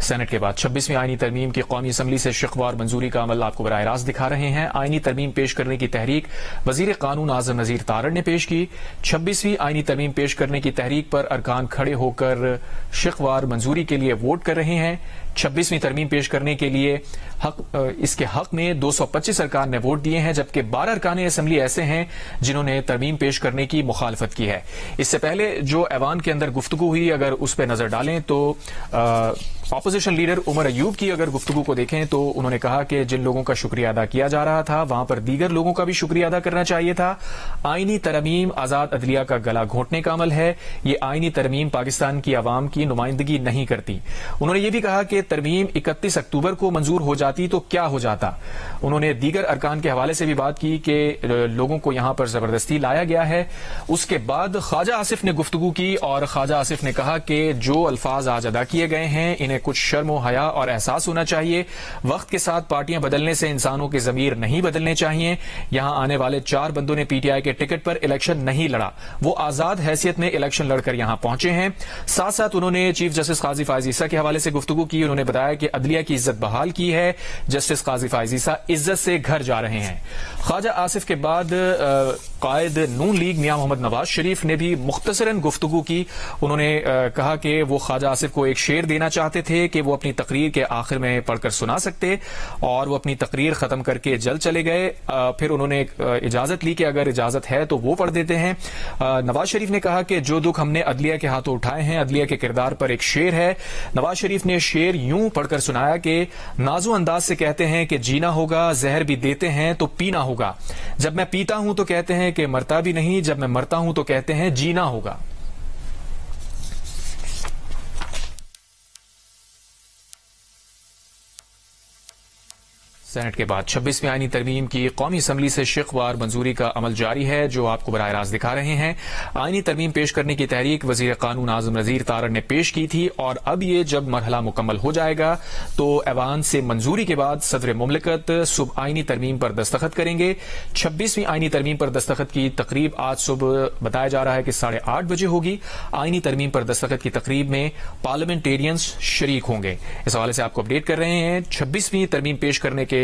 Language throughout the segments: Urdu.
سینٹ کے بعد 26ویں آئینی ترمیم کی قومی اسمبلی سے شقوار منظوری کا عمل آپ کو براہ راست دکھا رہے ہیں۔ آئینی ترمیم پیش کرنے کی تحریک وزیر قانون اعظم نذیر تارڑ نے پیش کی۔ 26ویں آئینی ترمیم پیش کرنے کی تحریک پر ارکان کھڑے ہو کر شقوار منظوری کے لیے ووٹ کر رہے ہیں۔ 26ویں ترمیم پیش کرنے کے لیے اس کے حق میں 225 ارکان نے ووٹ دیے ہیں، جبکہ 12 ارکان اسمبلی ایسے ہیں جنہوں نے ترمیم پیش کرنے کی مخالفت کی ہے۔ اس سے پہلے جو ایوان کے اندر گفتگو ہوئی، اگر اس پہ نظر ڈالیں تو اپوزیشن لیڈر عمر ایوب کی اگر گفتگو کو دیکھیں تو انہوں نے کہا کہ جن لوگوں کا شکریہ ادا کیا جا رہا تھا وہاں پر دیگر لوگوں کا بھی شکریہ ادا کرنا چاہیے تھا۔ آئینی ترمیم آزاد عدلیہ کا گلا گھونٹنے کا عمل ہے، یہ آئینی ترمیم پاکستان کی عوام کی نمائندگی نہیں کرتی۔ انہوں نے یہ بھی کہا کہ ترمیم 31 اکتوبر کو منظور ہو جاتی تو کیا ہو جاتا۔ انہوں نے دیگر ارکان کے حوالے سے بھی بات کی کہ لوگوں کو یہاں پر زبردستی لایا گیا ہے۔ اس کے بعد خواجہ آصف نے گفتگو کی اور خواجہ آصف نے کہا کہ جو الفاظ آج ادا کیے گئے ہیں انہیں کچھ شرم و حیا اور احساس ہونا چاہیے۔ وقت کے ساتھ پارٹیاں بدلنے سے انسانوں کے ضمیر نہیں بدلنے چاہیے۔ یہاں آنے والے 4 بندوں نے پی ٹی آئی کے ٹکٹ پر الیکشن نہیں لڑا، وہ آزاد حیثیت میں الیکشن لڑ کر یہاں پہنچے ہیں۔ ساتھ ساتھ انہوں نے چیف جسٹس قاضی فائز عیسیٰ کے حوالے سے گفتگو کی۔ انہوں نے بتایا کہ عدلیہ کی عزت بحال کی ہے، جسٹس قاضی فائز عیسیٰ عزت سے گھر جا رہے ہیں۔ خواجہ آصف کے بعد قائد نون لیگ میاں محمد نواز شریف نے بھی مختصراً گفتگو کی۔ انہوں نے کہا کہ وہ خواجہ آصف کو ایک شعر دینا چاہتے تھے کہ وہ اپنی تقریر کے آخر میں پڑھ کر سنا سکتے، اور وہ اپنی تقریر ختم کر کے جلد چلے گئے۔ پھر انہوں نے اجازت لی کہ اگر اجازت ہے تو وہ پڑھ دیتے ہیں۔ نواز شریف نے کہا کہ جو دکھ ہم نے عدلیہ کے ہاتھوں اٹھائے ہیں، عدلیہ کے کردار پر ایک شعر ہے۔ نواز شریف نے شعر یوں پڑھ کر سنایا کہ نازو انداز سے کہتے ہیں کہ جینا ہوگا، زہر بھی دیتے ہیں تو پینا ہوگا۔ جب میں پیتا ہوں تو کہتے ہیں کہ مرتا بھی نہیں، جب میں مرتا ہوں تو کہتے ہیں جینا ہوگا۔ سینٹ کے بعد 26ویں آئینی ترمیم کی قومی اسمبلی سے شقوار منظوری کا عمل جاری ہے، جو آپ کو براہ راست دکھا رہے ہیں۔ آئینی ترمیم پیش کرنے کی تحریک وزیر قانون اعظم نذیر تارڑ نے پیش کی تھی، اور اب یہ جب مرحلہ مکمل ہو جائے گا تو ایوان سے منظوری کے بعد صدر مملکت صبح آئینی ترمیم پر دستخط کریں گے۔ 26ویں آئینی ترمیم پر دستخط کی تقریب آج صبح بتایا جا رہا ہے کہ 8:30 بجے ہوگی۔ آئینی ترمیم پر دستخط کی تقریب میں پارلیمنٹیرینز شریک ہوں گے۔ اس حوالے سے آپ کو اپڈیٹ کر رہے ہیں۔ 26ویں ترمیم پیش کرنے کے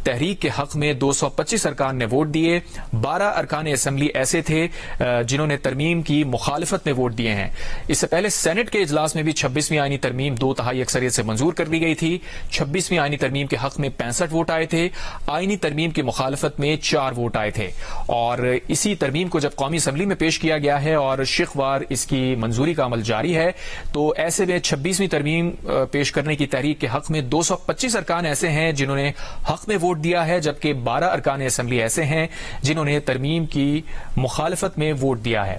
تحریک کے حق میں 225 ارکان نے ووٹ دیے۔ 12 ارکان اسمبلی ایسے تھے جنہوں نے ترمیم کی مخالفت میں ووٹ دیے ہیں۔ اس سے پہلے سینٹ کے اجلاس میں بھی 26ویں آئینی ترمیم 2/3 اکثریت سے منظور کر دی گئی تھی۔ 26ویں آئینی ترمیم کے حق میں 65 ووٹ آئے تھے۔ آئینی ترمیم کی مخالفت میں 4 ووٹ آئے تھے، اور اسی ترمیم کو جب قومی اسمبلی میں پیش کیا گیا ہے اور شقوار اس کی منظوری کا عمل جاری ہے، تو ایسے میں 26ویں ترمیم پیش کرنے کی تحریک کے حق میں 225 ارکان ایسے ہیں جنہوں نے حق میں ووٹ دیا ہے، جبکہ 12 ارکان اسمبلی ایسے ہیں جنہوں نے ترمیم کی مخالفت میں ووٹ دیا ہے۔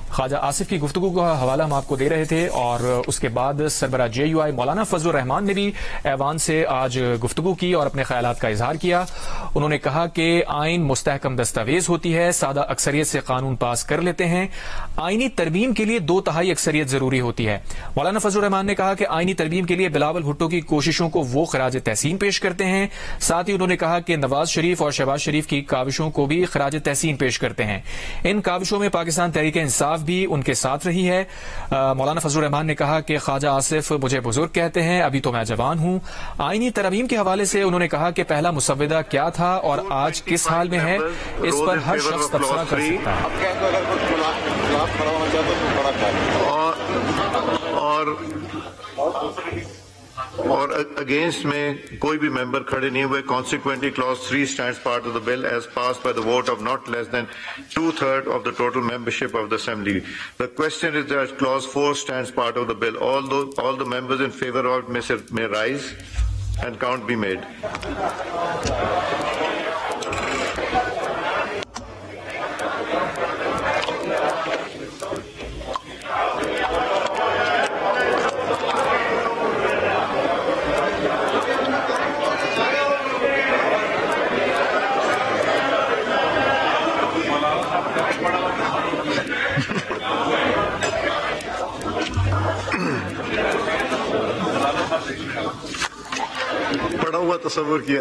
خواجہ آصف کی گفتگو کا حوالہ ہم آپ کو دے رہے تھے، اور اس کے بعد سربراہ جے یو آئی مولانا فضل الرحمان نے بھی ایوان سے آج گفتگو کی اور اپنے خیالات کا اظہار کیا۔ انہوں نے کہا کہ آئین مستحکم دستاویز ہوتی ہے، سادہ اکثریت سے قانون پاس کر لیتے ہیں، آئینی ترمیم کے لیے 2/3 اکثریت ضروری ہوتی ہے۔ مولانا فضل الرحمان نے کہا کہ آئینی ترمیم کے لیے بلاول بھٹو کی کوششوں کو وہ خراج تحسین پیش کرتے ہیں۔ ساتھ ہی انہوں نے کہا کہ نواز شریف اور شہباز شریف کی کاوشوں کو بھی خراج تحسین پیش کرتے ہیں۔ ان کاوشوں میں پاکستان تحریک انصاف بھی ان کے ساتھ رہی ہے۔ مولانا فضل الرحمان نے کہا کہ خواجہ آصف مجھے بزرگ کہتے ہیں، ابھی تو میں جوان ہوں۔ آئینی ترمیم کے حوالے سے انہوں نے کہا کہ پہلا مسودہ کیا تھا اور آج کس حال میں ہے، اس پر ہر شخص تبصرہ کر سکتا ہے۔ اور اگینسٹ میں کوئی بھی ممبر کھڑے نہیں ہوئے۔ Consequently, clause 3 stands part of the bill as passed by the vote of not less than 2/3 of the total membership of the assembly. The question is that clause 4 stands part of the bill. All the members in favor of it may rise and count be made. پڑا ہوا تصور کیا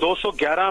211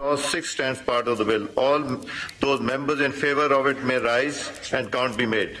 Clause 6 stands part of the bill. All those members in favor of it may rise and count be made.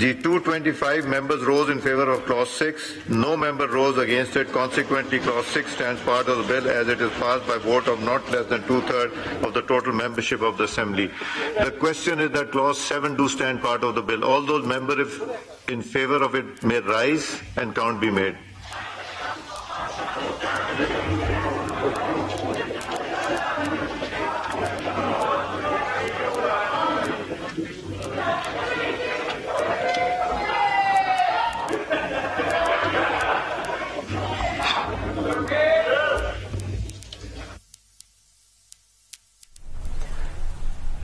The 225 members rose in favor of Clause 6. No member rose against it. Consequently, Clause 6 stands part of the bill as it is passed by vote of not less than 2/3 of the total membership of the Assembly. The question is that Clause 7 do stand part of the bill. All those members in favor of it may rise and count be made.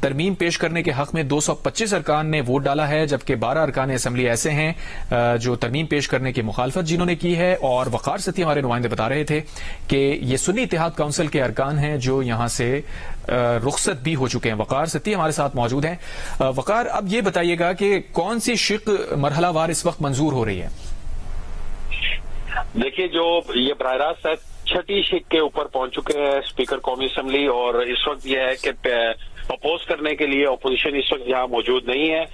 ترمیم پیش کرنے کے حق میں 225 ارکان نے ووٹ ڈالا ہے، جبکہ 12 ارکان اسمبلی ایسے ہیں جو ترمیم پیش کرنے کی مخالفت جنہوں نے کی ہے، اور وقار ستی ہمارے نمائندے بتا رہے تھے کہ یہ سنی اتحاد کونسل کے ارکان ہیں جو یہاں سے رخصت بھی ہو چکے ہیں۔ وقار ستی ہمارے ساتھ موجود ہیں۔ وقار، اب یہ بتائیے گا کہ کون سی شق مرحلہ وار اس وقت منظور ہو رہی ہے؟ دیکھیے، جو یہ براہ راست ہے چھٹی شق کے اوپر پہنچ چکے ہیں اسپیکر قومی اسمبلی، اور اس وقت یہ ہے کہ اپوز کرنے کے لیے اپوزیشن اس وقت یہاں موجود نہیں ہے،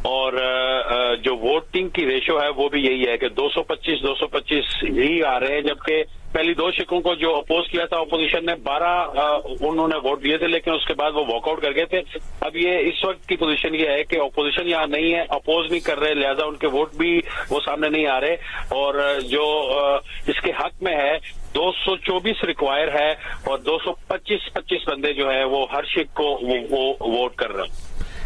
اور جو ووٹنگ کی ریشو ہے وہ بھی یہی ہے کہ 225 ہی آ رہے ہیں، جبکہ پہلی 2 شقوں کو جو اپوز کیا تھا اپوزیشن نے 12 انہوں نے ووٹ دیے تھے، لیکن اس کے بعد وہ واک آؤٹ کر گئے تھے۔ اب یہ اس وقت کی پوزیشن یہ ہے کہ اپوزیشن یہاں نہیں ہے، اپوز نہیں کر رہے، لہذا ان کے ووٹ بھی وہ سامنے نہیں آ رہے، اور جو اس کے حق میں ہے 224 ریکوائر ہے، اور 225 بندے جو ہے وہ ہر شق کو وہ ووٹ کر رہے ہیں۔